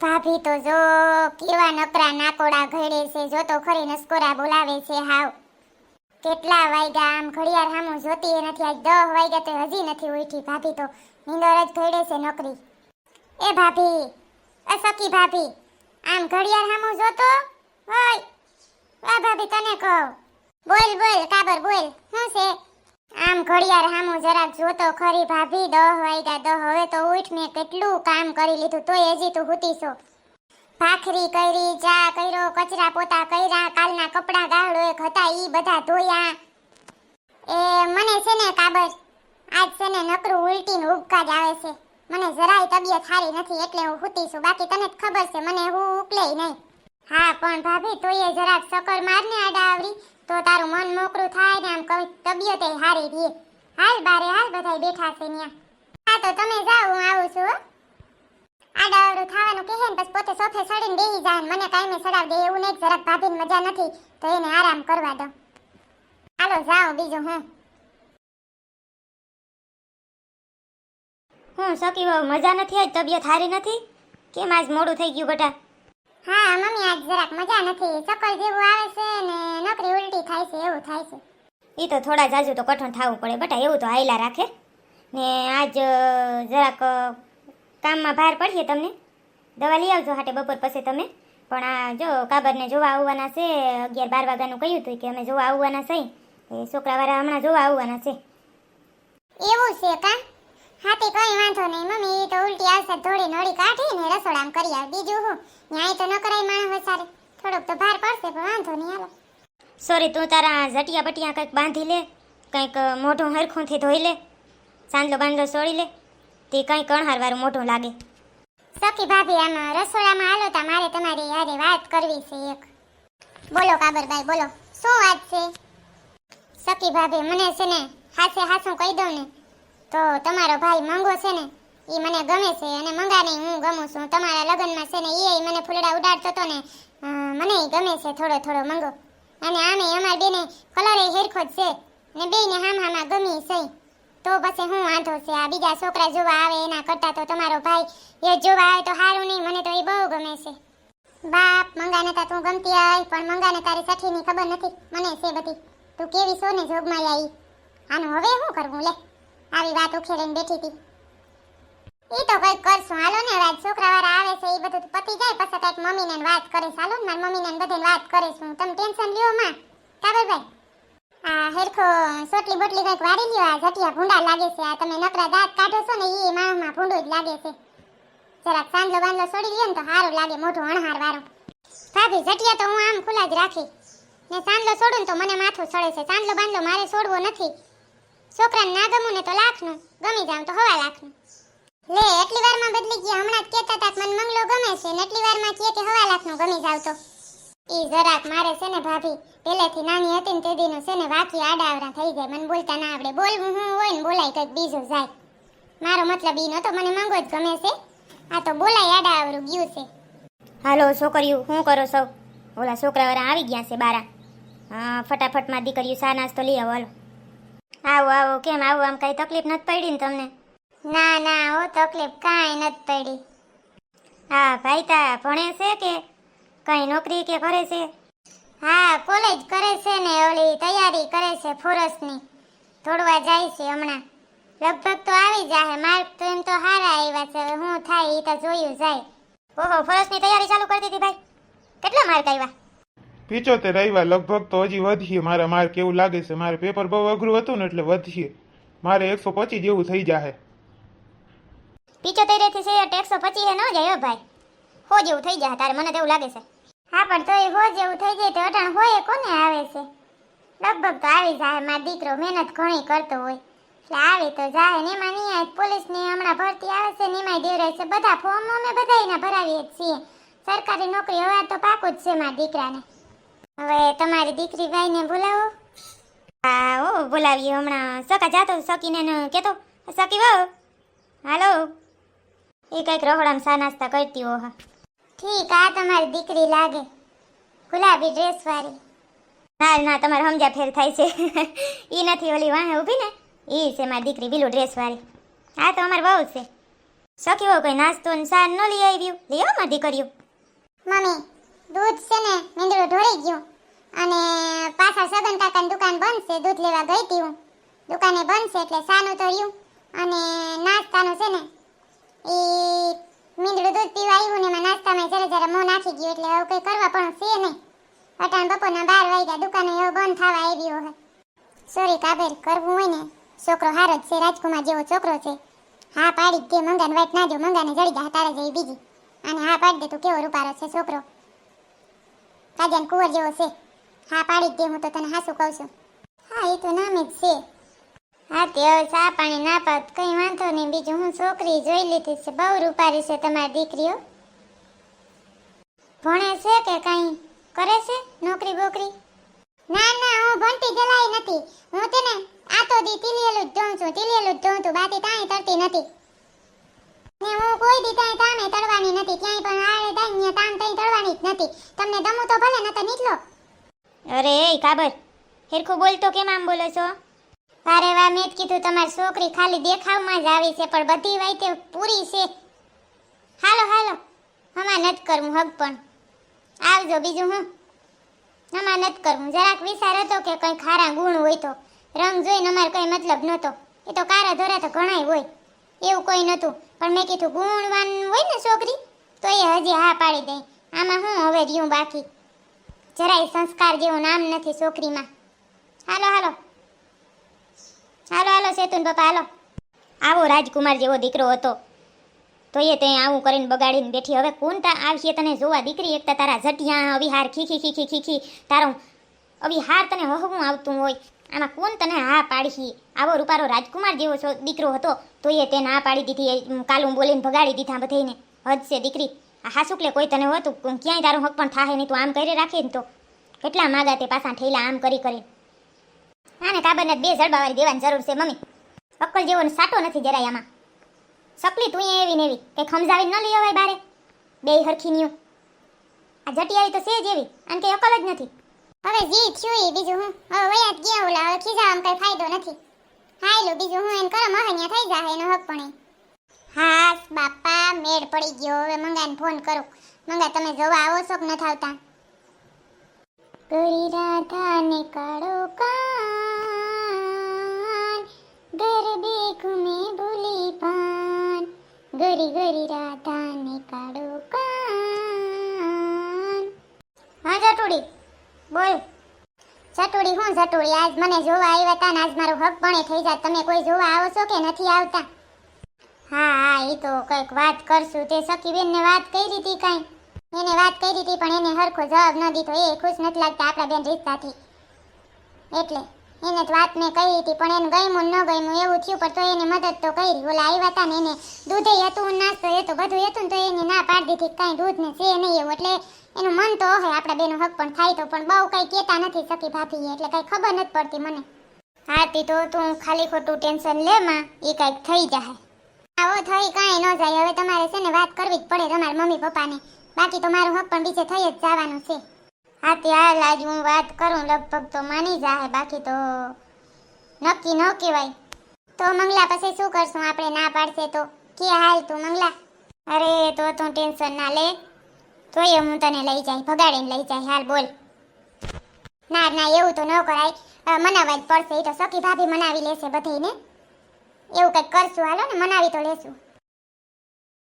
ભાભી તો જો કેવા નકરા નાકોડા ઘડે છે, જો તો ખરી નસકોરા બોલાવે છે હાવ. કેટલા વાગ્યા આમ ઘડિયાળ સામું જોતી નથી, આજ 10 વાગ્યા તો હજી નથી ઉઠી. ભાભી તો નીંદર જ ઘડે છે નકરી. એ ભાભી, સખી ભાભી, આમ ઘડિયાળ સામું જોતો હોય. આ ભાભી તને કહું, બોલ બોલ કાબર બોલ, શું છે? આમ ઘડિયાળ સામું જરાક જોતો ખરી ભાભી, 10 વાગ્યા 10. હવે તો ઉઠ, મેં કેટલું કામ કરી લીધું તોય હજી તું હુતી છો. ભાખરી કરી, ચા કર્યો, કચરા પોતા કર્યા, કાલના કપડાં ગાળો એક હતા ઈ બધા ધોયા. એ મને છે ને કાબર, આજ છે ને નકરું ઉલટી ને ઉબકા જ આવે છે. મને જરાય તબિયત સારી નથી એટલે હું હુતી છું. બાકી તને જ ખબર છે મને હું ઉકલેય નહીં. હા પણ ભાભી તોય જરાક સકર મારને આડા આવરી, તો તારું મન મોકળું થાય ને આમ તબિયત હારી રહે. હાલ બારે હાલ, બધાય બેઠા છે ન્યા. હા તો તમે જાઓ, હું આવું છું હો. આડાવડું થવાનું કહે ને પછી પોતે સોફે ચડીને બેહી જાય, મને કાંઈ સડાવ દે એવું નહીં. જરાક ભાભીને મજા નથી તો એને આરામ કરવા દો. હાલો જાઓ, બીજું હું સકી બહુ મજા નથી, આજ તબિયત સારી નથી? કેમ આજ મોડું થઈ ગયું બેટા? હા મમ્મી, આજ જરાક મજા નથી. ચક્કર જેવું આવે છે ને નકરી ઉલટી થાય છે, એવું થાય છે. એ તો થોડા જાજુ તો કઠણ થવું પડે બેટા, એવું તો હાયલા રાખે ને. આજ જરાક કામમાં ભાર પડીએ તમને, દવા લઈ આવજો હાટે બપોર પછી તમે. પણ આ જો કાબરને જોવા આવવાના છે, 11-12 વાગ્યાનું કહ્યું હતું કે અમે જોવા આવવાના છે. એ છોકરાવાળા હમણાં જોવા આવવાના છે. એવું છે કા? હા તે કઈ વાંધો નહીં મમ્મી, એ તો ઉલટી આવશે ધોળી નળી કાઢીને રસોડામાં કરી આવે. બીજું હું ન્યાય તો ન કરાય માણસ વસારે, થોડોક તો ભાર પડશે પણ વાંધો નહીં. હાલો સોરી, તું તારા ઝટિયા બટિયા કંઈક બાંધી લે, કંઈક મોઢું હરખુંથી ધોઈ લે, સાંદલો બાંદલો સોળી લે, તે કંઈ કણહારવાળું મોઢું લાગે. સખી ભાભી, આમ રસોડામાં હાલો તા, મારે તમારી યારે વાત કરવી છે એક. બોલો કાબરભાઈ બોલો, શું વાત છે? સખી ભાભી, મને છે ને હાસે હાસું કહી દઉં ને તો તમારો ભાઈ મંગો છે ને એ મને ગમે છે, અને મંગાને હું ગમું છું. તમારા લગ્નમાં છે ને એ મને ફૂલડા ઉડાડતો હતો ને, મને ગમે છે થોડો થોડો મંગો. અને આમે અમાર બેને કલર હેરખો જ છે ને, બેયને હામાં ગમી છે. તો પછી હું વાંધો છે? આ બીજા છોકરા જોવા આવે એના કરતા તો તમારો ભાઈ એ જોવા આવે તો સારું નહીં. મને તો એ બહુ ગમે છે. બાપ, મંગાને તા તું ગમતી આય, પણ મંગાને તારી સઠીની ખબર નથી, મને છે બધી. તું કેવી છો ને જોગમાં આવી. આનું હવે શું કરવું લે? આવી વાત ઉખેડીને બેઠી હતી. એ તો કંઈક કરશું, હાલો ને. આજ છોકરાવાળા આવે છે, એ બધું પતી જાય પછી કંઈક મમ્મીને વાત કરે. હાલો ને, મારી મમ્મીને બધાને વાત કરીશું. તમે ટેન્શન લ્યો માં કાબરભાઈ. આ હેરખો સોટલી બોટલી કંઈક વાળી લ્યો. આ ઝટિયા ભૂંડા લાગે છે. આ તમે નકરા દાંત કાઢો છો ને એ માણસમાં ભૂંડું જ લાગે છે. જરાક સાંદલો બાંદલો છોડી લ્યો ને તો સારું લાગે, મોઢું અણહાર વાળું. ભાભી, ઝટિયા તો હું આમ ખુલ્લા જ રાખી ને, સાંદલો છોડું ને તો મને માથું સડે છે. સાંદલો બાંદલો મારે છોડવો નથી. છોકરાને ના ગમું ને તો લાખનું, ગમી જાઉં તો 1.5 લાખનું. લે, એટલી વારમાં બદલી ગયા. હમણાં જ કહેતા હતા કે મને મંગલો ગમે છે ને એટલી વારમાં કહે કે 1.5 લાખનું ગમી જાવ તો. ઈ જરાક મારે છે ને ભાભી, પહેલેથી નાની હતી ને તે દીનું છે ને વાકી આડાવરા થઈ જાય. મને બોલતા ના આવડે. બોલવું હું હોય ને બોલાય કંઈક બીજું જાય. મારો મતલબ ઈ નતો, મને મંગો જ ગમે છે. આ તો બોલાય આડાવરું ગયું છે. હાલો છોકરીઓ, શું કરો છો? ઓલા છોકરાવાળા આવી ગયા છે બારા. હા, ફટાફટમાં દીકરીઓ સા નાસ્તો લઈ આવો. હાલો આવો આવો. કેમ આવો? આમ કાંઈ તકલીફ નથી પડી ને તમને? ના ના, ઓ તકલીફ કાંઈ નથી પડી. હા, ભાઈ તા ભણે છે કે કઈ નોકરી કે કરે છે? હા, કોલેજ કરે છે ને, ઓલી તૈયારી કરે છે ફોરેસ્ટની. થોડવા જાય છે હમણાં. લગભગ તો આવી જાય. માર્ક તો એમ તો સારા આવ્યા છે. હવે શું થાય એ તો જોયું જાય. ઓહો, ફોરેસ્ટની તૈયારી ચાલુ કરી દીધી ભાઈ? કેટલા માર્ક આવ્યા? 75 આવ્યા. લગભગ તો હજી વધીએ મારા માર્ક, એવું લાગે છે. મારે પેપર બહુ અઘરું હતું ને એટલે વધીએ. મારે 125 જેવું થઈ જાય. 75 થી છે 125 ન જાય ભાઈ, હો જેવું થઈ જાય તારે, મને તો એવું લાગે છે. હા પણ તોય હો જેવું થઈ જાય તો અટાણ હોય કોને આવે છે? લગભગ તો આવી જાય. મારો દીકરો મહેનત ઘણી કરતો હોય એટલે આવી તો જાય ને. એમાં નહીં આવે પોલીસની હમણાં ભરતી આવે છે ને એમાંય દેવરાય છે. બધા ફોર્મ અમે બધાયના ભરાવીએ જ છીએ. સરકારી નોકરી હવે તો પાકું જ છે મારા દીકરાને. હવે તમારી દીકરી ભાઈને બોલાવો. હા ઓ બોલાવીએ હમણાં. સકા જાતો સકીને કેતો, સકી વાવ હાલો. એ કંઈક રહોડામાં સા નાસ્તા કરતી હો. હા ઠીક. આ તમારી દીકરી લાગે, ગુલાબી ડ્રેસ વાળી. ના ના, તમારે સમજ્યા ફેર થાય છે. એ નથી, ઓલી વાહે ઊભી ને એ છે મારી દીકરી, બીલું ડ્રેસ વાળી. હા તો અમારે બહુ છે. સખી હોય કોઈ નાસ્તો ને સાર ન લઈ આવ્યું, લઈ આવો મારી દીકરીઓ. મમ્મી દૂધ છે ને મીંદડું ઢોળી ગયું અને પાછા સગન કાકાની દુકાન બંધ છે, દૂધ લેવા ગઈ હતી હું. દુકાને બંધ છે એટલે સાનું તો રહ્યું અને નાસ્તાનું છે ને એ મીંદડું દૂધ પીવા આવ્યું ને એમાં નાસ્તામાં જરા જરા મોં નાખી ગયું એટલે હવે કંઈ કરવા પણ છે નહીં. અટાણ બપોરના 12 વાગ્યા, દુકાને હવે બંધ થવા આવ્યો હે. સોરી કાબર, કરવું હોય ને છોકરો હારો જ છે, રાજકુમાર જેવો છોકરો છે. હા પાડી દે, મંગાને વાઈટ ના જો, મંગાને જડી જાય તારા જેવી બીજી. અને હા પાડી દે, તું કેવો રૂપારો છે છોકરો, કાજન કુંવર જેવો છે. હા પાડી દે, હું તો તને હાસું કહું છું. હા એ તો નામ જ છે. હા તે હવે ચા પાણી ના પાત કઈ વાંધો નહીં, બીજું હું છોકરી જોઈ લીધી છે, બહુ રૂપારી છે તમારી દીકરીઓ. ભણે છે કે કઈ કરે છે, નોકરી બોકરી? ના ના, હું ભણતી જલાઈ નથી. હું તેને આતો દી તિલિયેલું જ જોઉં છું, તિલિયેલું જ જોઉં છું, બાકી કાંઈ તરતી નથી. ને હું કોઈ દી કાંઈ તામે તળવાની નથી, ક્યાંય પણ આડે દાઈ તામ તઈ તળવાની જ નથી. તમને દમું તો ભલે નતર નીકળો. અરે એ કાબર, હેરખું બોલતો કેમ આમ બોલો છો? અરે વાહ, મેં જ કીધું તમારી છોકરી ખાલી દેખાવમાં જ આવી છે પણ બધી વાતે પૂરી છે. હાલો હાલો, હમા નથી કરવું હગ પણ આવજો. બીજું હું હમા નથી કરવું. જરાક વિચાર હતો કે કંઈ ખારા ગુણ હોય તો, રંગ જોઈને અમારે કંઈ મતલબ નહોતો. એ તો કારા ધોરા તો ઘણાય હોય, એવું કોઈ નહોતું. પણ મેં કીધું ગુણવાન હોય ને છોકરી તો એ હજી હા પાડી દે. આમાં હું હવે રહ્યું બાકી, જરાય સંસ્કાર જેવું નામ નથી છોકરીમાં. હાલો હાલો હાલો હાલો સેતુન પપ્પા હાલો. આવો રાજકુમાર જેવો દીકરો હતો તો એ તે આવું કરીને બગાડીને બેઠી. હવે કોણ આવશે તને જોવા દીકરી? એકતા તારા જટિયા અવિહાર ખીખી ખીખી ખીખી તારો અવિહાર તને હહવું આવતું હોય, આમાં કોણ તને હા પાડી? આવો રૂપારો રાજકુમાર જેવો દીકરો હતો તો એ તે ના પાડી દીધી, કાલું બોલીને ભગાડી દીધા બધાને. હદ છે દીકરી. આ હાસુકલે કોઈ તને હોતું ક્યાંય તારો હક પણ થાય નહીં, તું આમ કરી રાખે ને તો કેટલા માગા તે પાછા ઠેલા આમ કરી કરી. આને કાબરને 2 જડબાવાળી દેવાની જરૂર છે મમ્મી. અક્કલ જેવો સાટો નથી જરાય આમાં. સકલી તું એવી ને એવી કંઈ ખમજાવી ન લઈ અવાય બારે, બે હરખી ન્યુ. આ જટિયારી તો છે જ એવી, અને કંઈ અક્કલ જ નથી. હવે જી થયું ઈ બીજું હું હવે વયાત ગયા ઓલા, હવે ખીજાવામાં કઈ ફાયદો નથી. હાયલો બીજું હું એને કરો મહાન્યા થઈ જાય એનો હક પણ. હા બાપા મેળ પડી ગયો. હવે મંગાને ફોન કરું. મંગા તમે જોવા આવો છો કે નથી આવતા? ગરી રાધા ને કાળો કાન, ગરબે ઘૂમે ભૂલી પાન, ગરી ગરી રાધા ને કાળો કાન. હા જટુડી બોલ. જટુડી હું જટુડી, આજ મને જોવા આવ્યા તા ને આજ મારો હક પણ થઈ જાય. તમે કોઈ જોવા આવો છો કે નથી આવતા? હા હા એ તો કંઈક વાત કરશું. તે સખીબેનને વાત કરી હતી કાંઈ? એને વાત કરી હતી પણ એને હરખો જવાબ ન દીધો. એ ખુશ નથી લાગતા આપણા બેન રીતતાથી, એટલે એને જ વાત મેં કહી હતી પણ એને ગમ્યું ન ગમ્યું એવું થયું. પણ તો એને મદદ તો કરી. ઓલા આવ્યા હતા ને એને દૂધે હતું, નાસ્તો હતું, બધું હતું ને તો એને ના પાડી દીધી કાંઈ દૂધ ને છે નહીં એવું. એટલે એનું મન તો હોય આપણા બેનો હક પણ થાય તો, પણ બહુ કંઈ કહેતા નથી સખી ભાભી, એટલે કંઈ ખબર નથી પડતી મને. હા તી તો તું ખાલી ખોટું ટેન્શન લે માં, એ કંઈક થઈ જાય. આવો થઈ કાંઈ ન જાય. હવે તમારે છે ને વાત કરવી જ પડે તમારા મમ્મી પપ્પાને, બાકી તો મારું હક પણ બીજે થઈ જ જવાનું છે. હા તે હાલ આજ હું વાત કરું, લગભગ તો માની જાય, બાકી તો નક્કી ન કહેવાય. તો મંગલા પછી શું કરશું આપણે? ના પાડશે તો કે હાલ તું મંગલા. અરે તો તું ટેન્શન ના લે, તોય હું તને લઈ જાય, ભગાડીને લઈ જાય. હાલ બોલ. ના ના એવું તો ન કરાય, મનાવવા જ પડશે. એ તો સખી ભાભી મનાવી લેશે બધાને. એવું કંઈક કરશું, હાલો ને મનાવી તો લેશું.